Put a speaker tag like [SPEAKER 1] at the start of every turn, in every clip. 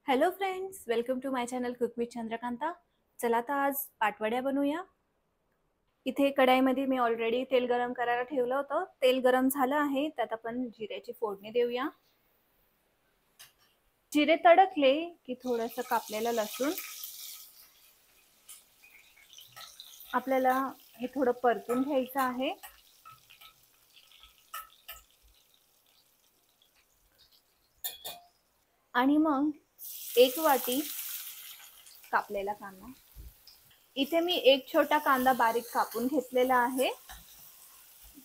[SPEAKER 1] Hello friends, welcome to my channel cook with Chandrakanta. चला तर आज पाटवड्या बनवूया. इथे कढाईमध्ये मी ऑलरेडी तेल गरम करायला ठेवलं होतं. तेल गरम झालं आहे, त्यात आपण जिऱ्याची फोडणी देऊया. जिरे तडकले की थोडंसं कापलेलं लसूण आपल्याला हे थोडं परतून घ्यायचं आहे. आणि मग 1 वाटी कापलेला कांदा. इथे मी एक छोटा कांदा बारीक कापून घेतलेला आहे.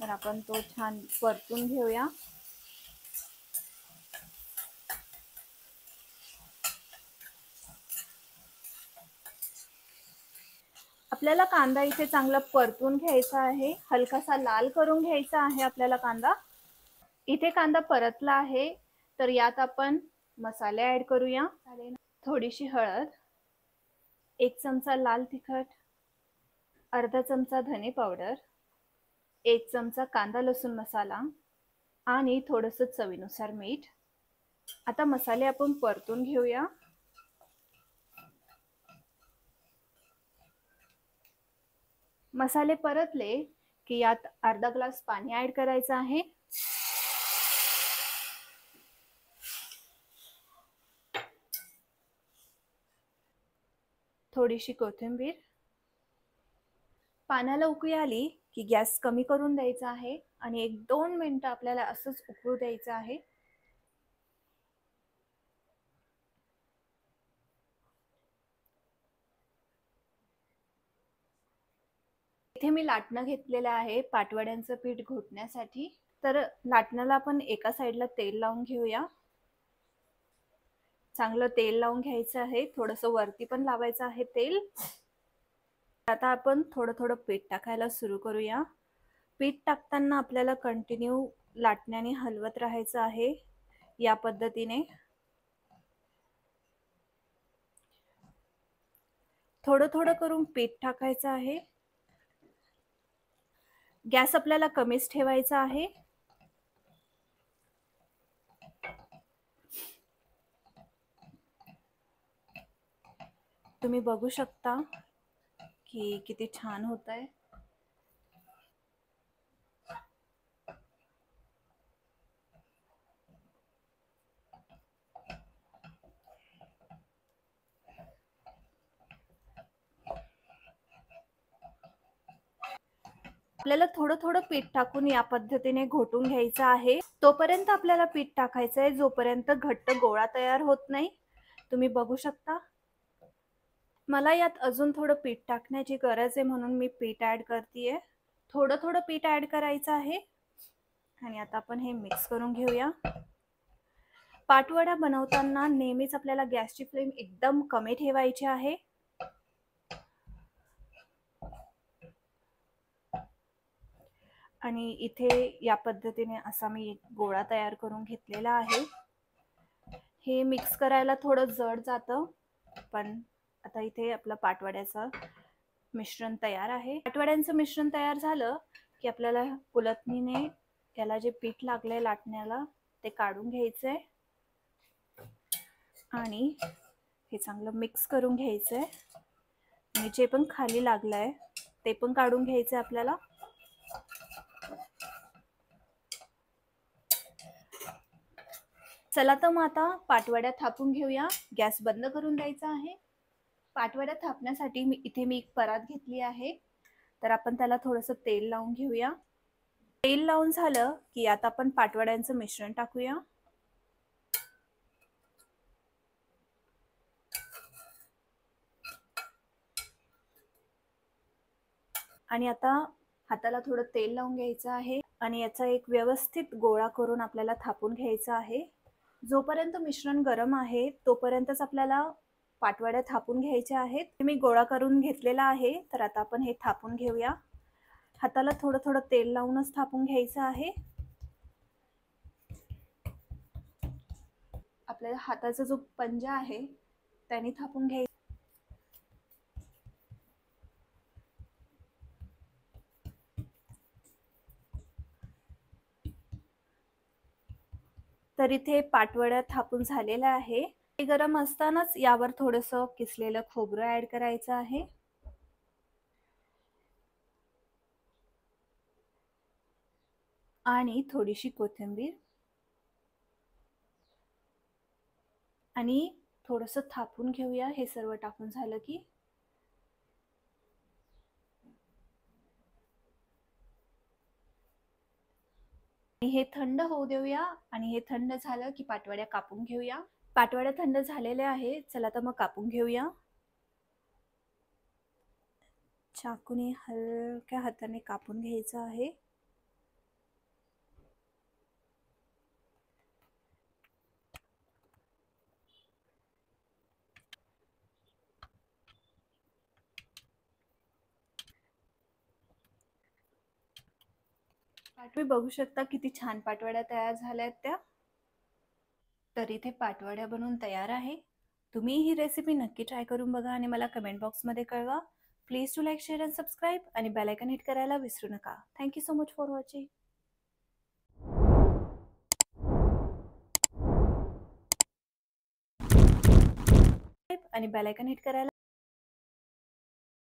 [SPEAKER 1] तर आपण तो छान परतून घेऊया. आपल्याला कांदा इथे चांगला परतून घ्यायचा आहे, हलकासा लाल करून घ्यायचा आहे आपल्याला कांदा. इथे कांदा परतला आहे, तर यात आपण मसाले ऍड करूया. थोडीशी हळद, 1 चमचा लाल तिखट, अर्धा चमचा धने पावडर, 1 चमचा कांदा लसूण मसाला आणि थोडंसं चवीनुसार मीठ. आता मसाले आपण परतून घेऊया. मसाले परतले की यात अर्धा ग्लास पाणी ऍड करायचं आहे. थोडीशी कोथिंबीर. पाण्याला उकळी आली की गॅस कमी करून द्यायचा आहे आणि 1-2 मिनिटं आपल्याला असंच उकळू द्यायचं आहे. इथे मी लाटणं घेतलेलं आहे पाटवड्यांचं पीठ घोटण्यासाठी. तर लाटण्याला आपण एका साईडला तेल लावून घेऊया. चांगलं तेल लावून घ्यायचं आहे, थोडंसं वरती पण लावायचं आहे तेल. आता आपण थोडं थोडं पीठ टाकायला सुरू करूया. पीठ टाकताना आपल्याला कंटिन्यू लाटण्याने हलवत राहायचं आहे, या पद्धतीने. थोडं थोडं करून पीठ टाकायचं आहे. गॅस आपल्याला कमीच ठेवायचा आहे. तुम्ही बघू शकता की किती छान होतंय. आपल्याला थोडं थोडं पीठ टाकून या पद्धतीने घोटून घ्यायचं आहे. तोपर्यंत आपल्याला पीठ टाकायचं आहे जोपर्यंत घट्ट गोळा तयार होत नाही. तुम्ही बघू शकता. मला यात अजून थोडं पीठ टाकण्याची गरज आहे, म्हणून मी पीठ ऍड करतेय. थोडं थोडं पीठ ऍड करायचं आहे आणि आता आपण हे मिक्स करून घेऊया. पाटवडा बनवताना नेहमीच आपल्याला गॅसची फ्लेम एकदम कमी ठेवायची आहे. आणि इथे या पद्धतीने असा मी एक गोळा तयार करून घेतलेला आहे. हे मिक्स करायला थोडं जड जातं, पण आता इथे आपलं पाटवड्याचं मिश्रण तयार आहे. पाटवड्यांचं मिश्रण तयार झालं की आपल्याला उलटणीने त्याला जे पीठ लागलंय लाटण्याला ते काढून घ्यायचंय आणि हे चांगलं मिक्स करून घ्यायचंय. आणि जे पण खाली लागलंय ते पण काढून घ्यायचंय आपल्याला. चला तर मग आता पाटवड्या थापून घेऊया. गॅस बंद करून द्यायचा आहे. पाटवड्या थापण्यासाठी मी एक परात घेतली आहे. तर आपण त्याला थोडंसं तेल लावून घेऊया. तेल लावून झालं की आता आपण पाटवड्यांचं मिश्रण टाकूया. आणि आता हाताला थोडं तेल लावून घ्यायचं आहे आणि याचा एक व्यवस्थित गोळा करून आपल्याला थापून घ्यायचा आहे. जोपर्यंत मिश्रण गरम आहे तोपर्यंतच आपल्याला पाटवड्या थापून घ्यायच्या आहेत. मी गोळा करून घेतलेला आहे, तर आता आपण हे थापून घेऊया. हाताला थोडं थोडं तेल लावूनच थापून घ्यायचं आहे. आपल्याला हाताचा जो पंजा आहे त्याने थापून घ्यायचा. तर इथे पाटवड्या थापून झालेल्या आहे. ते गरम असतानाच यावर थोडंसं किसलेलं खोबरं ऍड करायचं आहे. आणि थोडीशी कोथिंबीर आणि थोडंसं थापून घेऊया हे सर्व टाकून झालं की. हे थंड होऊ देऊया आणि हे थंड झालं की पाटवड्या कापून घेऊया. पाटवड्या थंड झालेल्या आहे. चला तर मग कापून घेऊया. चाकूने हलक्या हाताने कापून घ्यायचं आहे. तुम्ही बघू शकता किती छान पाटवड्या तयार झाल्यात त्या. तर इथे पाटवड्या बनवून तयार आहे. तुम्ही ही रेसिपी नक्की ट्राय करून बघा आणि मला कमेंट बॉक्समध्ये कळवा. Please to like, share and subscribe आणि बेल आयकॉन हिट करायला विसरू नका. Thank you so much for watching. आणि बेल आयकॉन हिट करायला